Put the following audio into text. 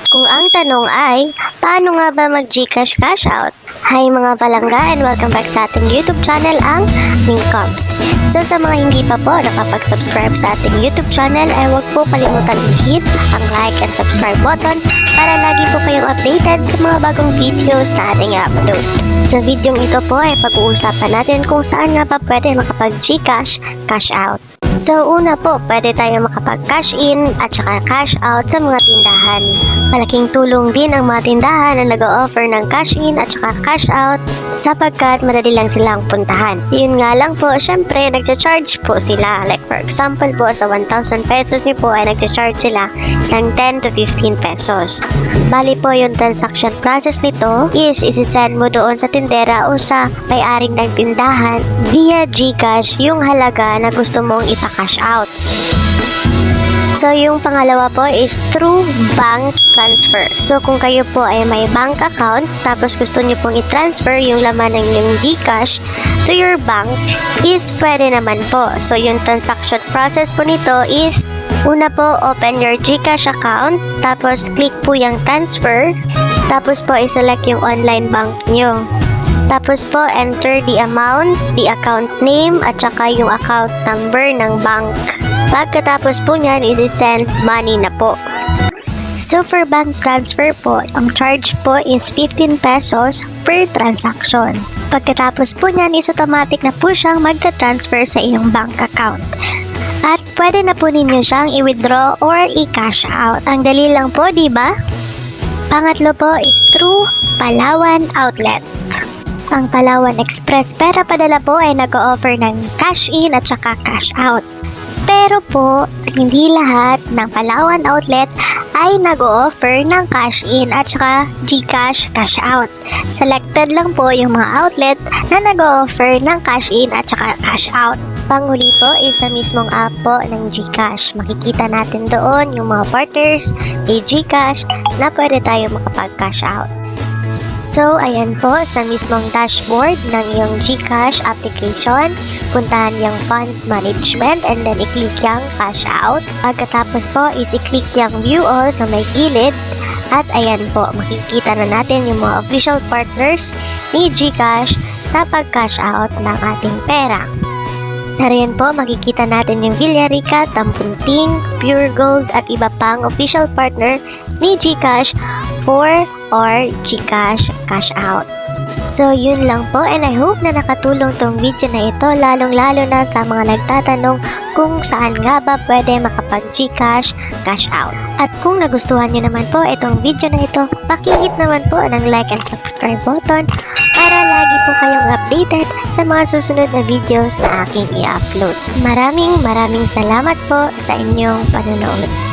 Kung ang tanong ay, paano nga ba mag-Gcash cash out? Hi mga palangga and welcome back sa ating YouTube channel, ang Mingcoms. So sa mga hindi pa po nakapag-subscribe sa ating YouTube channel ay huwag po kalimutan i-hit ang like and subscribe button para lagi po kayong updated sa mga bagong videos na ating upload. Sa videong ito po ay pag-uusapan natin kung saan nga pa pwede makapag-Gcash cash out. So una po, pwede tayo makapag-cash in at saka cash out sa mga tindahan. Malaking tulong din ang mga tindahan na nag-o-offer ng cash in at saka cash out sapagkat madali lang silang puntahan. Yun nga lang po, syempre nagcha-charge po sila. Like for example po, sa 1,000 pesos niyo po ay nagcha-charge sila ng 10 to 15 pesos. Bali po yung transaction process nito is isi-send mo doon sa tindera o sa may-aring ng tindahan via Gcash yung halaga na gusto mong ipa-cash out. So, yung pangalawa po is through bank transfer. So, kung kayo po ay may bank account, tapos gusto nyo pong i-transfer yung laman ng inyong Gcash to your bank, is pwede naman po. So, yung transaction process po nito is, una po, open your Gcash account, tapos click po yung transfer, tapos po i-select yung online bank nyo. Tapos po, enter the amount, the account name, at saka yung account number ng bank. Pagkatapos po niyan, isi-send money na po. So, for bank transfer po, ang charge po is 15 pesos per transaction. Pagkatapos po niyan, is automatic na po siyang magta-transfer sa iyong bank account. At pwede na po ninyo siyang i-withdraw or i-cash out. Ang dali lang po, di ba? Pangatlo po is through Palawan Outlet. Ang Palawan Express Pera Padala po ay nag-o-offer ng cash in at saka cash out. Pero po, hindi lahat ng Palawan Outlet ay nag-o-offer ng cash in at saka Gcash cash out. Selected lang po yung mga outlet na nag-o-offer ng cash in at saka cash out. Panghuli po is sa mismong app po ng Gcash. Makikita natin doon yung mga partners ni Gcash na pwede tayo makapag-cash out. So, ayan po, sa mismong dashboard ng iyong Gcash application, puntahan yung fund management and then i-click yung cash out. Pagkatapos po is i-click yung view all sa may gilid at ayan po, makikita na natin yung mga official partners ni Gcash sa pag-cash out ng ating pera. Nariyan po, makikita natin yung Villarica, Tampunting, Pure Gold at iba pang official partner ni Gcash for or Gcash cash out. So, yun lang po and I hope na nakatulong tong video na ito lalong-lalo na sa mga nagtatanong kung saan nga ba pwede makapag-Gcash cash out. At kung nagustuhan nyo naman po itong video na ito, pakihit naman po ng like and subscribe button para lagi po kayong updated sa mga susunod na videos na aking i-upload. Maraming salamat po sa inyong panonood.